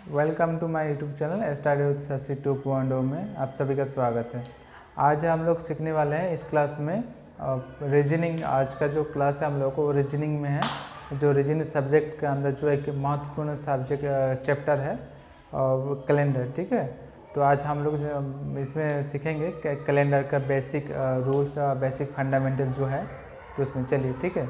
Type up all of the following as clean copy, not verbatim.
Welcome to my YouTube channel study with Shashi 2.0 में आप सभी का स्वागत है। आज हम लोग सीखने वाले हैं इस क्लास में रीजनिंग। आज का जो क्लास है हम लोग को रीजनिंग में है, जो रीजनिंग सब्जेक्ट के अंदर जो एक महत्वपूर्ण सब्जेक्ट चैप्टर है कैलेंडर। ठीक है, तो आज हम लोग इसमें सीखेंगे कैलेंडर का बेसिक रूल्स और बेसिक फंडामेंटल जो है, तो उसमें चलिए ठीक है।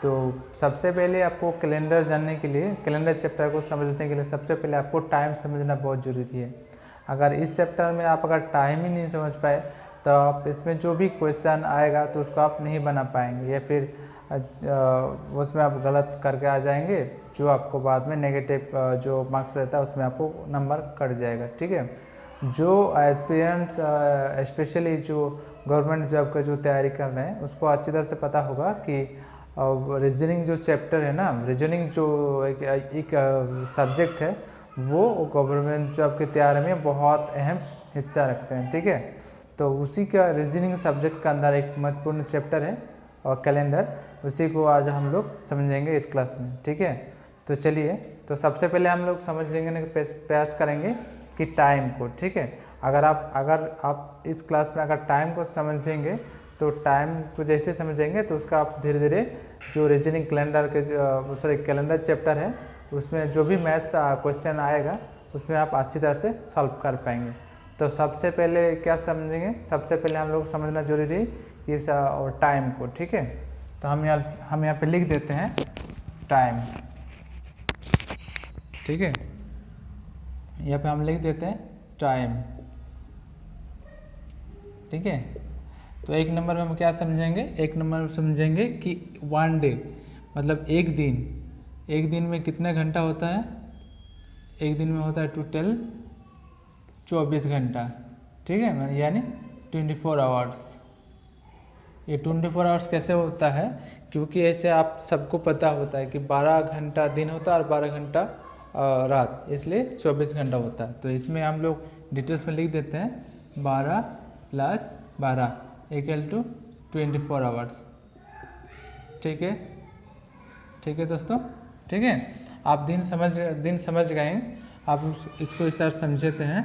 तो सबसे पहले आपको कैलेंडर जानने के लिए, कैलेंडर चैप्टर को समझने के लिए सबसे पहले आपको टाइम समझना बहुत ज़रूरी है। अगर इस चैप्टर में आप अगर टाइम ही नहीं समझ पाए तो आप इसमें जो भी क्वेश्चन आएगा तो उसको आप नहीं बना पाएंगे, या फिर उसमें आप गलत करके आ जाएंगे, जो आपको बाद में नेगेटिव जो मार्क्स रहता है उसमें आपको नंबर कट जाएगा। ठीक है, जो एस्पिरेंट्स स्पेशली जो गवर्नमेंट जॉब का जो तैयारी कर रहे हैं उसको अच्छी तरह से पता होगा कि रीजनिंग जो चैप्टर है ना, रीजनिंग जो एक सब्जेक्ट है वो गवर्नमेंट जॉब की तैयारी में बहुत अहम हिस्सा रखते हैं। ठीक है, तो उसी का रीजनिंग सब्जेक्ट का अंदर एक महत्वपूर्ण चैप्टर है और कैलेंडर, उसी को आज हम लोग समझेंगे इस क्लास में। ठीक है, तो चलिए, तो सबसे पहले हम लोग समझेंगे, प्रयास करेंगे कि टाइम को। ठीक है, अगर आप इस क्लास में अगर टाइम को समझेंगे तो टाइम को जैसे समझेंगे तो उसका आप धीरे धीरे जो रीजनिंग कैलेंडर के कैलेंडर चैप्टर है उसमें जो भी मैथ्स क्वेश्चन आएगा उसमें आप अच्छी तरह से सॉल्व कर पाएंगे। तो सबसे पहले क्या समझेंगे, सबसे पहले हम लोग समझना जरूरी है इस टाइम को। ठीक है, तो हम यहाँ पे लिख देते हैं टाइम। ठीक है, यहाँ पे हम लिख देते हैं टाइम। ठीक है, तो एक नंबर में हम क्या समझेंगे, एक नंबर में समझेंगे कि 1 डे मतलब एक दिन में कितना घंटा होता है। एक दिन में होता है टोटल 24 घंटा। ठीक है, यानी 24 आवर्स। ये 24 आवर्स कैसे होता है, क्योंकि ऐसे आप सबको पता होता है कि 12 घंटा दिन होता है और 12 घंटा रात, इसलिए 24 घंटा होता है। तो इसमें हम लोग डिटेल्स में लिख देते हैं 12 + 12 = 24 आवर्स। ठीक है दोस्तों, ठीक है। आप दिन समझ गए, आप इसको इस तरह समझते हैं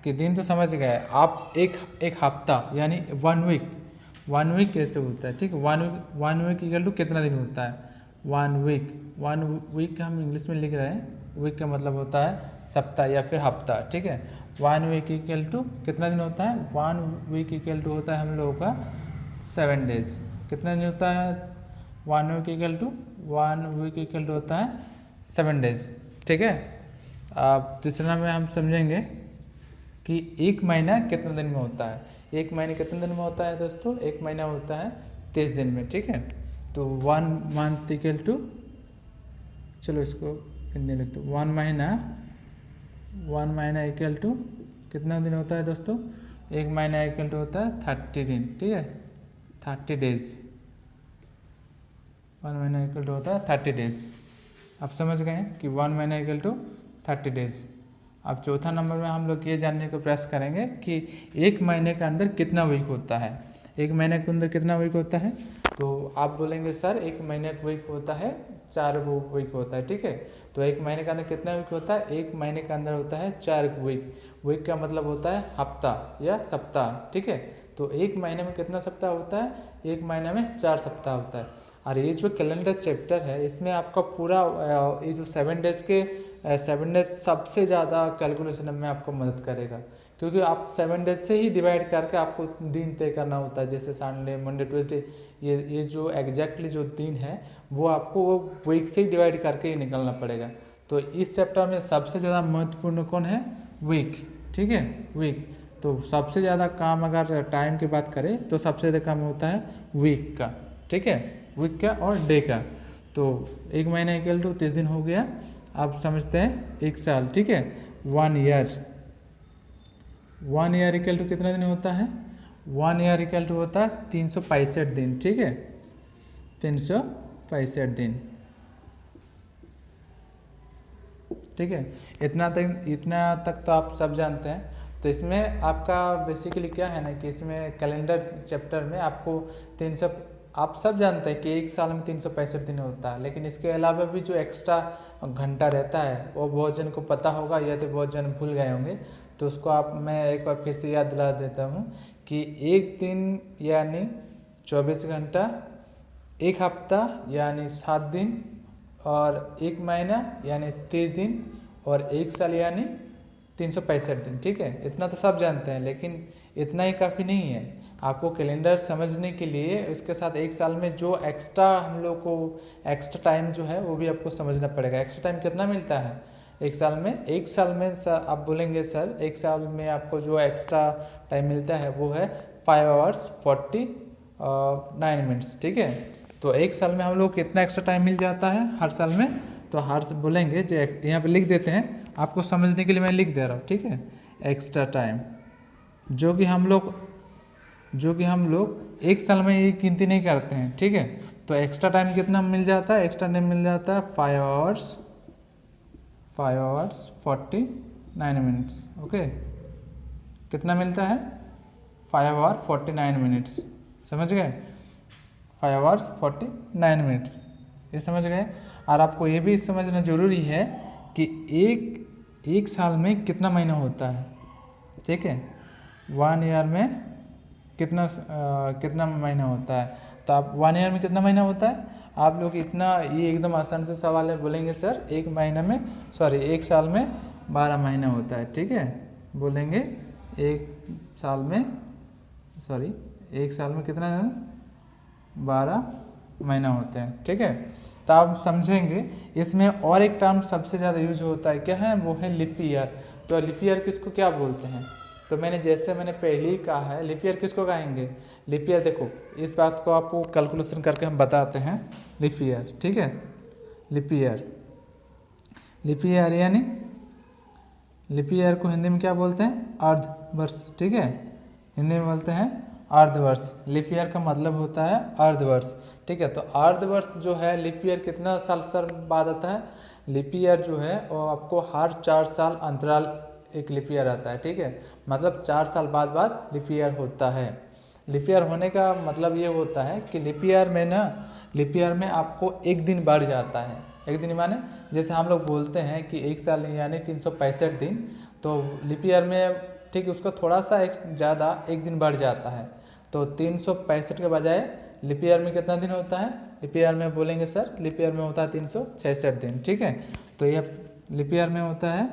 कि दिन तो समझ गए आप। एक हफ्ता यानी 1 वीक कैसे होता है। ठीक है, 1 वीक = कितना दिन होता है। 1 वीक हम इंग्लिश में लिख रहे हैं, वीक का मतलब होता है सप्ताह या फिर हफ्ता। ठीक है, 1 वीक = कितना दिन होता है। 1 वीक = होता है हम लोगों का 7 डेज। कितना दिन होता है 1 वीक = होता है 7 डेज। ठीक है, अब तीसरा में हम समझेंगे कि एक महीना कितने दिन में होता है। एक महीने कितने दिन में होता है दोस्तों, एक महीना होता है 30 दिन में। ठीक है, तो 1 मंथ = चलो इसको हिंदी लिख दो। 1 महीना = कितना दिन होता है दोस्तों। एक महीना = होता है 30 दिन। ठीक है, 30 डेज। 1 महीना = होता है 30 डेज। आप समझ गए कि 1 महीना = 30 डेज। अब चौथा नंबर में हम लोग ये जानने का प्रयास करेंगे कि एक महीने के अंदर कितना वीक होता है। एक महीने के अंदर कितना वीक होता है, तो आप बोलेंगे सर एक महीने का वीक होता है 4 वीक होता है। ठीक है, तो एक महीने के अंदर कितना वीक होता है, एक महीने के अंदर होता है 4 वीक। वीक का मतलब होता है हफ्ता या सप्ताह। ठीक है, तो एक महीने में कितना सप्ताह होता है, एक महीने में 4 सप्ताह होता है। और ये जो कैलेंडर चैप्टर है इसमें आपका पूरा ये जो 7 डेज सबसे ज़्यादा कैलकुलेशन में आपको मदद करेगा, क्योंकि आप 7 डेज से ही डिवाइड करके आपको दिन तय करना होता है। जैसे संडे, मंडे, ट्यूसडे, ये जो एग्जैक्टली जो दिन है वो आपको वो वीक से ही डिवाइड करके ही निकलना पड़ेगा। तो इस चैप्टर में सबसे ज़्यादा महत्वपूर्ण कौन है, वीक। ठीक है, वीक। तो सबसे ज़्यादा काम अगर टाइम की बात करें तो सबसे ज़्यादा काम होता है वीक का। ठीक है, वीक का और डे का। तो एक महीना = 30 दिन हो गया। आप समझते हैं एक साल। ठीक है, 1 ईयर = कितना दिन होता है। 1 ईयर = होता है 365 दिन। ठीक है, 365 दिन। ठीक है, इतना तक तो आप सब जानते हैं। तो इसमें आपका बेसिकली क्या है ना कि इसमें कैलेंडर चैप्टर में आपको आप सब जानते हैं कि एक साल में 365 दिन होता है, लेकिन इसके अलावा भी जो एक्स्ट्रा घंटा रहता है वो बहुत जन को पता होगा या तो बहुत जन भूल गए होंगे। तो उसको आप मैं एक बार फिर से याद दिला देता हूँ कि एक दिन यानी 24 घंटा, एक हफ्ता यानी 7 दिन, और एक महीना यानी 30 दिन, और एक साल यानी 365 दिन। ठीक है, इतना तो सब जानते हैं, लेकिन इतना ही काफ़ी नहीं है। आपको कैलेंडर समझने के लिए उसके साथ एक साल में जो एक्स्ट्रा हम लोग को एक्स्ट्रा टाइम जो है वो भी आपको समझना पड़ेगा। एक्स्ट्रा टाइम कितना मिलता है एक साल में? एक साल में सर आप बोलेंगे सर एक साल में आपको जो एक्स्ट्रा टाइम मिलता है वो है 5 आवर्स 49 मिनट्स। ठीक है, तो एक साल में हम लोग कितना एक्स्ट्रा टाइम मिल जाता है हर साल में? तो हर बोलेंगे जो यहाँ पे लिख देते हैं, आपको समझने के लिए मैं लिख दे रहा हूँ। ठीक है, एक्स्ट्रा टाइम जो कि हम लोग एक साल में ये गिनती नहीं करते हैं। ठीक है, तो एक्स्ट्रा टाइम कितना मिल जाता है? एक्स्ट्रा टाइम मिल जाता है 5 आवर्स 49 मिनट्स। ओके, कितना मिलता है? 5 आवर 49 मिनट्स। समझ गए? 5 आवर्स 49 मिनट्स, ये समझ गए। और आपको ये भी समझना ज़रूरी है कि एक साल में कितना महीना होता है। ठीक है, 1 ईयर में कितना महीना होता है? तो आप 1 ईयर में कितना महीना होता है? आप लोग इतना ये एकदम आसान से सवाल है, बोलेंगे सर एक साल में 12 महीना होता है। ठीक है, बोलेंगे एक साल में कितना है? 12 महीना होते हैं। ठीक है, तो आप समझेंगे। इसमें और एक टर्म सबसे ज़्यादा यूज होता है, क्या है? वो है लीप ईयर। तो लीप ईयर किसको क्या बोलते हैं? तो मैंने पहले ही कहा है, लीप ईयर किसको कहेंगे? लीप ईयर देखो, इस बात को आपको कैलकुलेशन करके हम बताते हैं। लीप ईयर, ठीक है, लीप ईयर यानी लीप ईयर को हिंदी में क्या बोलते हैं? अर्धवर्ष। ठीक है, हिंदी में बोलते हैं अर्धवर्ष। लीप ईयर का मतलब होता है अर्धवर्ष। ठीक है, तो अर्धवर्ष जो है लीप ईयर कितना साल बाद आता है? लीप ईयर जो है वो आपको हर 4 साल अंतराल एक लीप ईयर आता है। ठीक है, मतलब 4 साल बाद लीप ईयर होता है। लीप ईयर होने का मतलब ये होता है कि लीप ईयर में आपको एक दिन बढ़ जाता है। एक दिन माने जैसे हम लोग बोलते हैं कि एक साल यानी 365 दिन, तो लीप ईयर में ठीक है उसका थोड़ा सा ज़्यादा एक दिन बढ़ जाता है। तो 365 के बजाय लीप ईयर में कितना दिन होता है? लीप ईयर में बोलेंगे सर लीप ईयर में होता है 366 दिन। ठीक है, तो ये लीप ईयर में होता है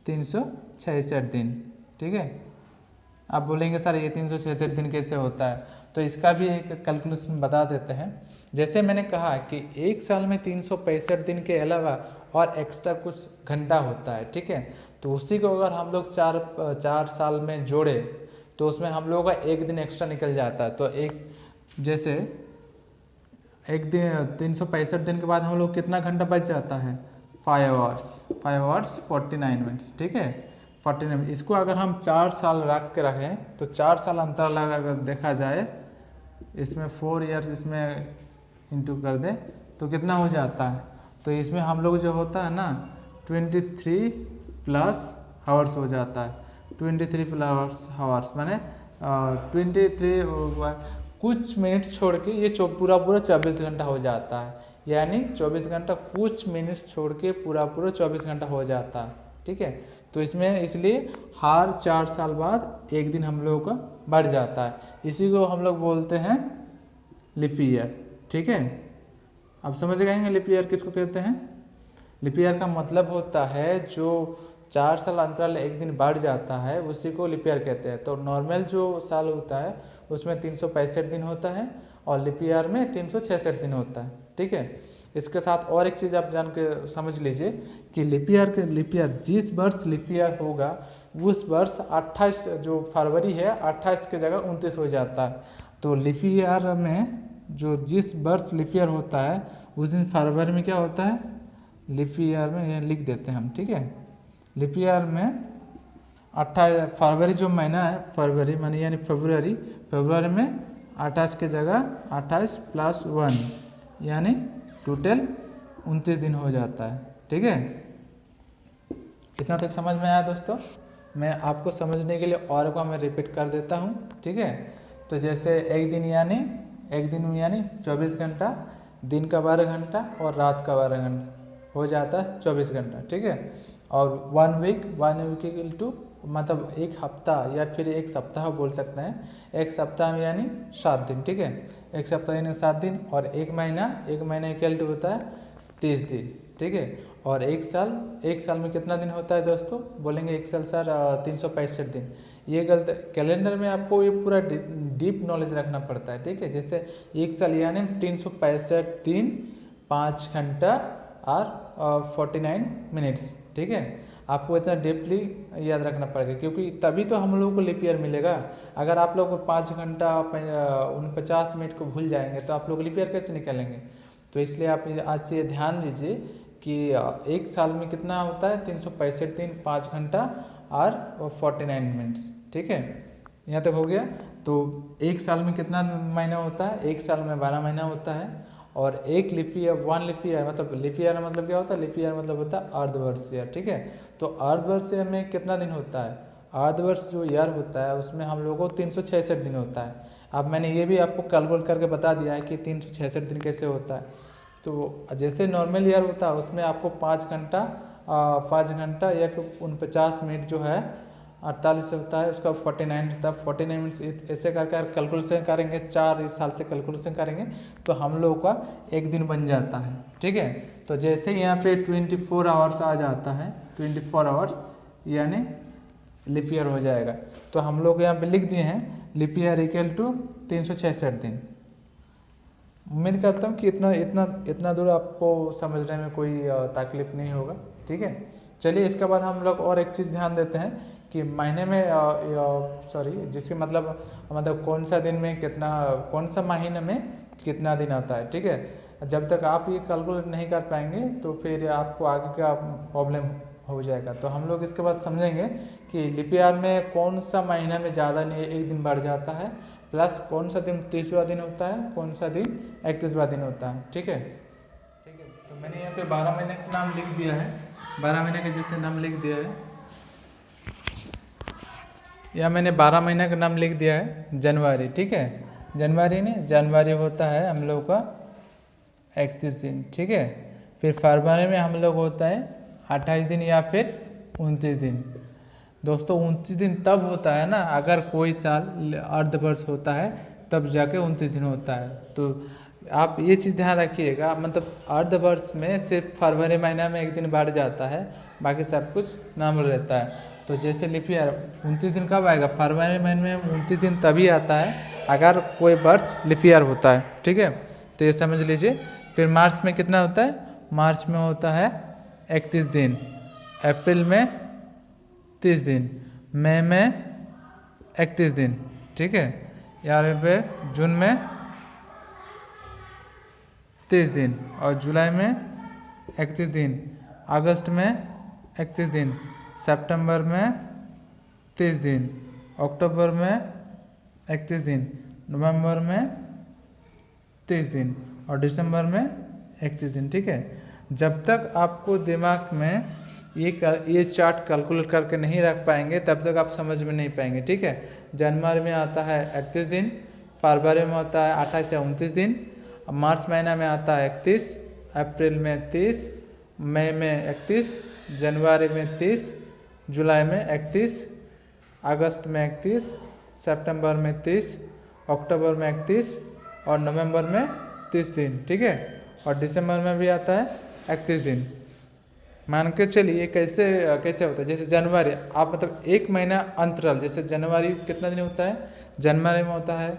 366 दिन। ठीक है, आप बोलेंगे सर ये 366 दिन कैसे होता है? तो इसका भी एक कैलकुलेशन बता देते हैं। जैसे मैंने कहा कि एक साल में 365 दिन के अलावा और एक्स्ट्रा कुछ घंटा होता है। ठीक है, तो उसी को अगर हम लोग चार साल में जोड़े तो उसमें हम लोगों का एक दिन एक्स्ट्रा निकल जाता है। तो जैसे एक दिन 365 दिन के बाद हम लोग कितना घंटा बच जाता है? 5 आवर्स 49 मिनट्स। ठीक है, 49। इसको अगर हम 4 साल रखें तो 4 साल अंतर अगर देखा जाए, इसमें 4 ईयर्स इसमें इंटू कर दें तो कितना हो जाता है? तो इसमें हम लोग जो होता है ना 23 प्लस आवर्स हो जाता है। 23 प्लस आवर्स माने 23 कुछ मिनट छोड़ के ये पूरा 24 घंटा हो जाता है। यानी 24 घंटा कुछ मिनट छोड़ के पूरा 24 घंटा हो जाता है। ठीक है, तो इसमें इसलिए हर 4 साल बाद एक दिन हम लोगों का बढ़ जाता है। इसी को हम लोग बोलते हैं लीप ईयर। ठीक है, अब समझ गए लीप ईयर किसको कहते हैं? लीप ईयर का मतलब होता है जो 4 साल अंतराल एक दिन बढ़ जाता है उसी को लीप ईयर कहते हैं। तो नॉर्मल जो साल होता है उसमें 365 दिन होता है और लीप ईयर में 366 दिन होता है। ठीक है, इसके साथ और एक चीज़ आप जान के समझ लीजिए कि लीप ईयर जिस वर्ष लीप ईयर होगा उस वर्ष 28 जो फरवरी है 28 की जगह 29 हो जाता है। तो लीप ईयर में जो जिस वर्ष लीप ईयर होता है उस दिन फरवरी में क्या होता है? लीप ईयर में ये लिख देते हैं हम। ठीक है, लीप ईयर में 28 फरवरी जो महीना है फरवरी माने यानी फरवरी में 28 की जगह 28 प्लस 1 यानी टोटल 29 दिन हो जाता है। ठीक है, इतना तक समझ में आया दोस्तों? मैं आपको समझने के लिए और को मैं रिपीट कर देता हूँ। ठीक है, तो जैसे एक दिन यानी एक दिन में यानी 24 घंटा, दिन का 12 घंटा और रात का 12 घंटा, हो जाता है 24 घंटा, ठीक है। और 1 वीक इक्वल टू मतलब एक हफ्ता या फिर एक सप्ताह बोल सकते हैं। एक सप्ताह में यानी 7 दिन, ठीक है। एक सप्ताह यानी 7 दिन। और एक महीना इक्वल टू होता है 30 दिन, ठीक है। और एक साल में कितना दिन होता है दोस्तों? बोलेंगे एक साल सर 365 दिन। ये गलत, कैलेंडर में आपको ये पूरा डीप नॉलेज रखना पड़ता है, ठीक है। जैसे एक साल यानी 365 दिन, 5 घंटा और 49 मिनट्स, ठीक है। आपको इतना डीपली याद रखना पड़ेगा, क्योंकि तभी तो हम लोगों को लीप ईयर मिलेगा। अगर आप लोग 5 घंटा 49 मिनट को भूल जाएंगे तो आप लोग लीप ईयर कैसे निकालेंगे? तो इसलिए आप आज से ये ध्यान दीजिए कि एक साल में कितना होता है? 365 दिन, 5 घंटा और 49 मिनट्स, ठीक है। यहाँ तक हो गया। तो एक साल में कितना महीना होता है? एक साल में 12 महीना होता है। और एक लीप ईयर, 1 लीप ईयर मतलब लीप ईयर मतलब क्या होता है? लीप ईयर मतलब होता है अर्धवर्ष ईयर, ठीक है। तो अर्धवर्ष ईयर में कितना दिन होता है? अर्धवर्ष जो ईयर होता है उसमें हम लोगों को 366 दिन होता है। अब मैंने ये भी आपको कैलकुलेट करके बता दिया है कि 366 दिन कैसे होता है। तो जैसे नॉर्मल ईयर होता है उसमें आपको 5 घंटा या फिर 49 मिनट जो है 48 होता है, उसका 49 होता है। 49 मिनट्स ऐसे करके कैलकुलेशन करेंगे, 4 साल से कैलकुलेशन करेंगे तो हम लोग का एक दिन बन जाता है, ठीक है। तो जैसे यहाँ पे 24 आवर्स आ जाता है, 24 आवर्स यानी लीप ईयर हो जाएगा। तो हम लोग यहाँ पे लिख दिए हैं लीप ईयर इक्वल टू 366 दिन। उम्मीद करता हूँ कि इतना दूर आपको समझने में कोई तकलीफ नहीं होगा, ठीक है। चलिए इसके बाद हम लोग और एक चीज़ ध्यान देते हैं कि महीने में जिसके मतलब कौन सा दिन में कितना, कौन सा महीने में कितना दिन आता है, ठीक है। जब तक आप ये कैलकुलेट नहीं कर पाएंगे तो फिर आपको आगे का प्रॉब्लम हो जाएगा। तो हम लोग इसके बाद समझेंगे कि लीप ईयर में कौन सा महीना में ज़्यादा एक दिन बढ़ जाता है, प्लस कौन सा दिन 30वां दिन होता है, कौन सा दिन 31वां दिन होता है, ठीक है। तो मैंने यहाँ पे 12 महीने का नाम लिख दिया है, 12 महीने का जैसे नाम लिख दिया है, या मैंने 12 महीने का नाम लिख दिया है जनवरी, ठीक है। जनवरी होता है हम लोग का 31 दिन, ठीक है। फिर फरवरी में हम लोग होता है 28 दिन या फिर 29 दिन। दोस्तों 29 दिन तब होता है ना अगर कोई साल अर्धवर्ष होता है, तब जाके 29 दिन होता है। तो आप ये चीज़ ध्यान रखिएगा, मतलब अर्धवर्ष में सिर्फ फरवरी महीना में एक दिन बढ़ जाता है, बाकी सब कुछ नॉर्मल रहता है। तो जैसे लीप ईयर 29 दिन कब आएगा? फरवरी महीने में 29 दिन तभी आता है अगर कोई वर्ष लीप ईयर होता है, ठीक है। तो ये समझ लीजिए। फिर मार्च में कितना होता है? मार्च में होता है 31 दिन, अप्रैल में 30 दिन, मई में 31 दिन, ठीक है। यहाँ पे जून में 30 दिन और जुलाई में 31 दिन, अगस्त में 31 दिन, सितंबर में 30 दिन, अक्टूबर में 31 दिन, नवंबर में 30 दिन और दिसंबर में 31 दिन, ठीक है। जब तक आपको दिमाग में ये चार्ट कैलकुलेट करके नहीं रख पाएंगे तब तक आप समझ में नहीं पाएंगे, ठीक है। जनवरी में आता है 31 दिन, फरवरी में आता है 28 से 29 दिन, मार्च महीना में आता है 31, अप्रैल में 30, मई में 31, जनवरी में 30, जुलाई में 31, अगस्त में 31, सितंबर में 30, अक्टूबर में 31 और नवंबर में 30 दिन, ठीक है। और दिसंबर में भी आता है 31 दिन। मान के चलिए कैसे होता है। जैसे जनवरी आप मतलब एक महीना अंतराल, जैसे जनवरी कितना दिन होता है? जनवरी में होता है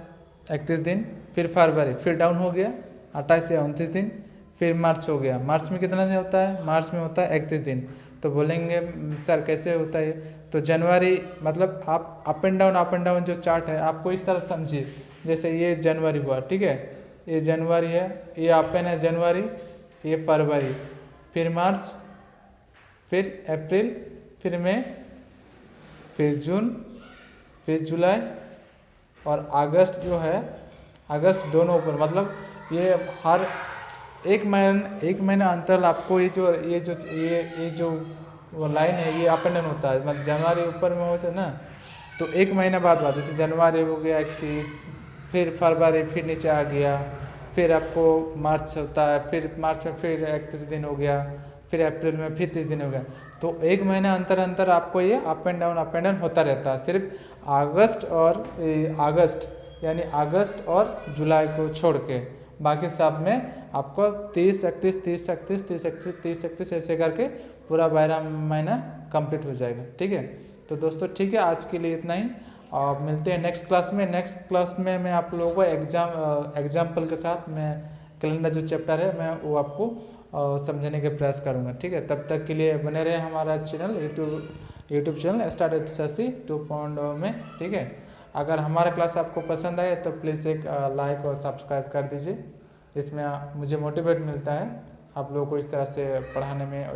31 दिन, फिर फरवरी फिर डाउन हो गया 28 से 29 दिन, फिर मार्च हो गया। मार्च में कितना दिन होता है? मार्च में होता है 31 दिन। तो बोलेंगे सर कैसे होता है? तो जनवरी मतलब आप अप एंड डाउन जो चार्ट है आपको इस तरह समझिए। जैसे ये जनवरी हुआ, ठीक है, ये जनवरी है, ये अपेन है जनवरी, ये फरवरी, फिर मार्च, फिर अप्रैल, फिर मई, फिर जून, फिर जुलाई और अगस्त जो है, अगस्त दोनों ऊपर, मतलब ये हर एक महीना अंतराल आपको ये जो वो लाइन है ये अप एंड डाउन होता है। मतलब जनवरी ऊपर में होता है ना, तो एक महीना बाद जैसे जनवरी हो गया 31, फिर फरवरी फिर नीचे आ गया, फिर आपको मार्च होता है, फिर मार्च में फिर 31 दिन हो गया, फिर अप्रैल में फिर 30 दिन हो गया। तो एक महीना अंतर अंतर आपको ये अप एंड डाउन होता रहता है। सिर्फ अगस्त यानी अगस्त और जुलाई को छोड़ के बाकी सब में आपको 30 31 30 31 30 31 30 31 ऐसे करके पूरा 12 महीना कंप्लीट हो जाएगा। ठीक है, तो दोस्तों ठीक है, आज के लिए इतना ही। और मिलते हैं नेक्स्ट क्लास में। नेक्स्ट क्लास में मैं आप लोगों को एग्जाम्पल के साथ मैं कैलेंडर जो चैप्टर है मैं वो आपको समझाने के प्रयास करूँगा। ठीक है, तब तक के लिए बने रहे हमारा channel YouTube channel start with Shashi 2.0 में। ठीक है, अगर हमारा क्लास आपको पसंद आए तो प्लीज़ एक लाइक और सब्सक्राइब कर दीजिए। इसमें मुझे मोटिवेट मिलता है आप लोगों को इस तरह से पढ़ाने में।